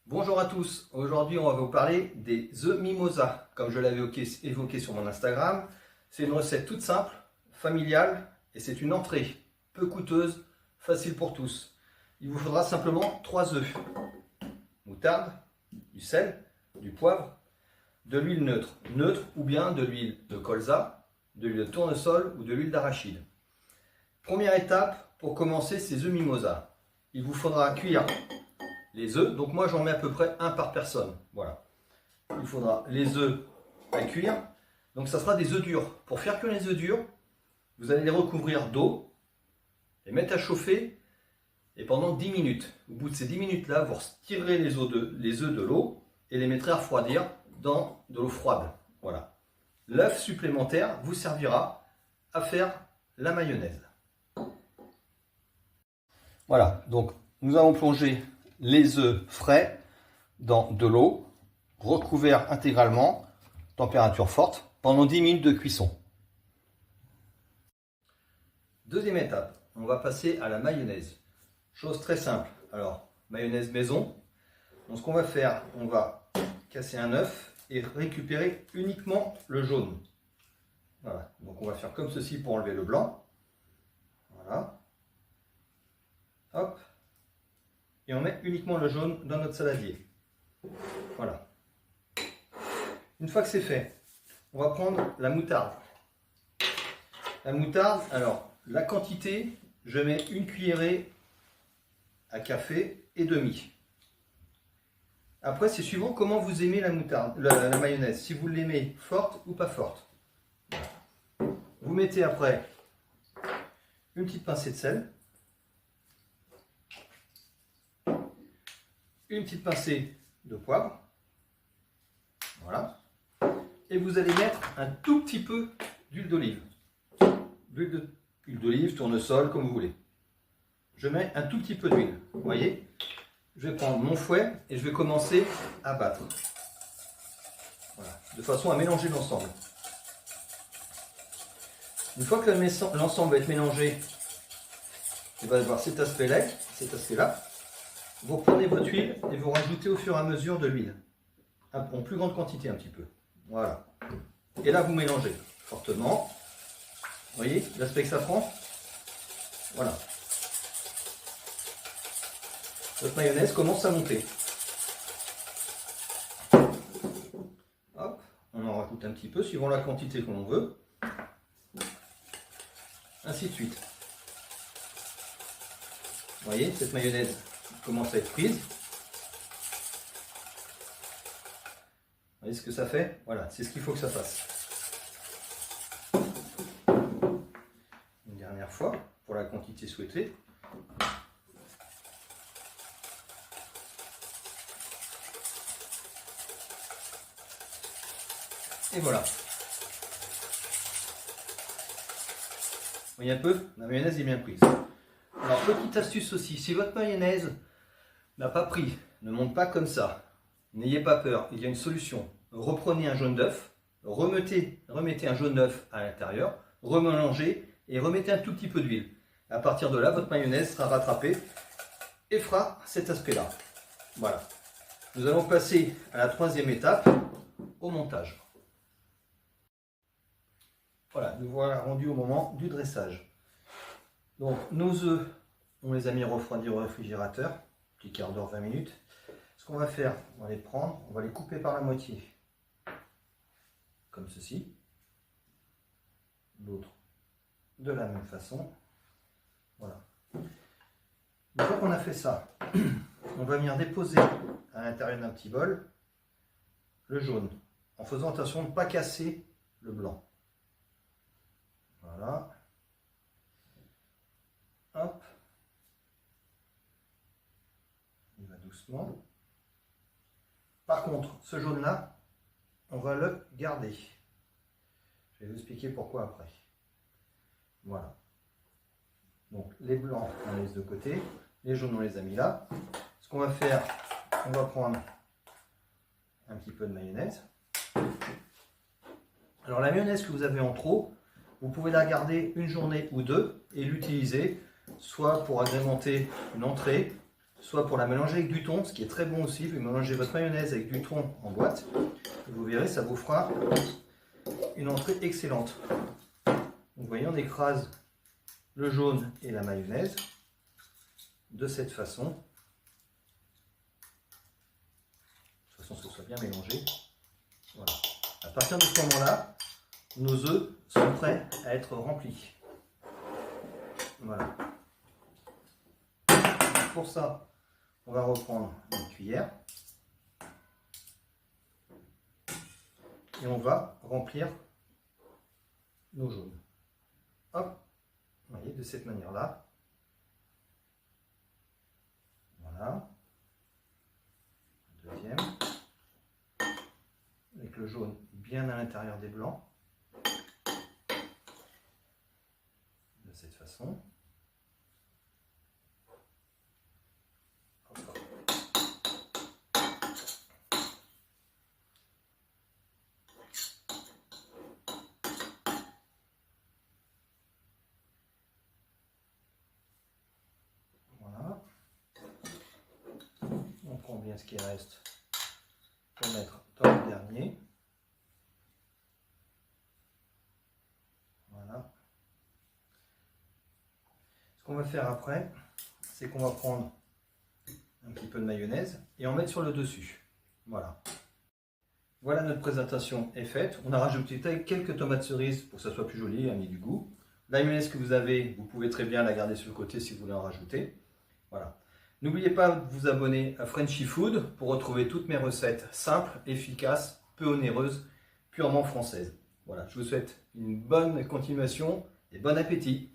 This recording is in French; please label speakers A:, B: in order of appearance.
A: Bonjour à tous, aujourd'hui on va vous parler des œufs mimosa, comme je l'avais évoqué sur mon Instagram. C'est une recette toute simple, familiale, et c'est une entrée peu coûteuse, facile pour tous. Il vous faudra simplement 3 œufs, moutarde, du sel, du poivre, de l'huile neutre ou bien de l'huile de colza, de l'huile de tournesol ou de l'huile d'arachide. Première étape pour commencer ces œufs mimosa, il vous faudra cuire les œufs, donc moi j'en mets à peu près un par personne, voilà. Il faudra les œufs à cuire, donc ça sera des œufs durs. Pour faire cuire les œufs durs, vous allez les recouvrir d'eau, les mettre à chauffer, et pendant 10 minutes. Au bout de ces 10 minutes-là, vous retirerez les œufs de l'eau et les mettrez à refroidir dans de l'eau froide, voilà. L'œuf supplémentaire vous servira à faire la mayonnaise. Voilà, donc nous allons plonger les œufs frais dans de l'eau, recouverts intégralement, température forte, pendant 10 minutes de cuisson. Deuxième étape, on va passer à la mayonnaise. Chose très simple. Alors, mayonnaise maison. Donc ce qu'on va faire, on va casser un œuf et récupérer uniquement le jaune. Voilà, donc on va faire comme ceci pour enlever le blanc. Voilà. Hop. Et on met uniquement le jaune dans notre saladier. Voilà. Une fois que c'est fait, on va prendre la moutarde. La moutarde, alors, la quantité, je mets une cuillerée à café et demi. Après, c'est suivant comment vous aimez la moutarde, la mayonnaise. Si vous l'aimez forte ou pas forte. Vous mettez après une petite pincée de sel. Une petite pincée de poivre, voilà, et vous allez mettre un tout petit peu d'huile d'olive, huile d'olive, tournesol, comme vous voulez. Je mets un tout petit peu d'huile, vous voyez. Je vais prendre mon fouet et je vais commencer à battre, voilà, de façon à mélanger l'ensemble. Une fois que l'ensemble va être mélangé, il va y avoir cet aspect-là. Vous prenez votre huile et vous rajoutez au fur et à mesure de l'huile, en plus grande quantité un petit peu. Voilà. Et là, vous mélangez fortement. Vous voyez l'aspect que ça prend? Voilà. Votre mayonnaise commence à monter. Hop, on en rajoute un petit peu suivant la quantité que l'on veut. Ainsi de suite. Vous voyez, cette mayonnaise commence à être prise. Vous voyez ce que ça fait? Voilà, c'est ce qu'il faut que ça fasse. Une dernière fois, pour la quantité souhaitée. Et voilà. Vous voyez un peu? La mayonnaise est bien prise. Alors, petite astuce aussi, si votre mayonnaise n'a pas pris, ne monte pas comme ça, n'ayez pas peur, il y a une solution. Reprenez un jaune d'œuf, remettez un jaune d'œuf à l'intérieur, remélangez et remettez un tout petit peu d'huile. À partir de là, votre mayonnaise sera rattrapée et fera cet aspect-là. Voilà. Nous allons passer à la troisième étape, au montage. Voilà, nous voilà rendus au moment du dressage. Donc, nos œufs, on les a mis refroidir au réfrigérateur, petit quart d'heure, 20 minutes. Ce qu'on va faire, on va les prendre, on va les couper par la moitié, comme ceci. L'autre, de la même façon. Voilà. Une fois qu'on a fait ça, on va venir déposer à l'intérieur d'un petit bol le jaune, en faisant attention de ne pas casser le blanc. Voilà. Hop. Il va doucement. Par contre, ce jaune-là, on va le garder. Je vais vous expliquer pourquoi après. Voilà. Donc, les blancs, on les laisse de côté. Les jaunes, on les a mis là. Ce qu'on va faire, on va prendre un petit peu de mayonnaise. Alors, la mayonnaise que vous avez en trop, vous pouvez la garder une journée ou deux et l'utiliser soit pour agrémenter une entrée, soit pour la mélanger avec du thon, ce qui est très bon aussi. Vous mélangez votre mayonnaise avec du thon en boîte, et vous verrez, ça vous fera une entrée excellente. Donc, vous voyez, on écrase le jaune et la mayonnaise de cette façon. De toute façon, que ce soit bien mélangé. Voilà. À partir de ce moment-là, nos œufs sont prêts à être remplis. Voilà. Pour ça, on va reprendre une cuillère et on va remplir nos jaunes. Hop, vous voyez, de cette manière-là. Voilà. Deuxième. Avec le jaune bien à l'intérieur des blancs. De cette façon. Voilà. On prend bien ce qui reste pour mettre dans le dernier. Voilà. Ce qu'on va faire après, c'est qu'on va prendre un petit peu de mayonnaise et en mettre sur le dessus. Voilà. Voilà, notre présentation est faite. On a rajouté quelques tomates cerises pour que ça soit plus joli, amener du goût. La mayonnaise que vous avez, vous pouvez très bien la garder sur le côté si vous voulez en rajouter. Voilà. N'oubliez pas de vous abonner à Frenchy Food pour retrouver toutes mes recettes simples, efficaces, peu onéreuses, purement françaises. Voilà, je vous souhaite une bonne continuation et bon appétit.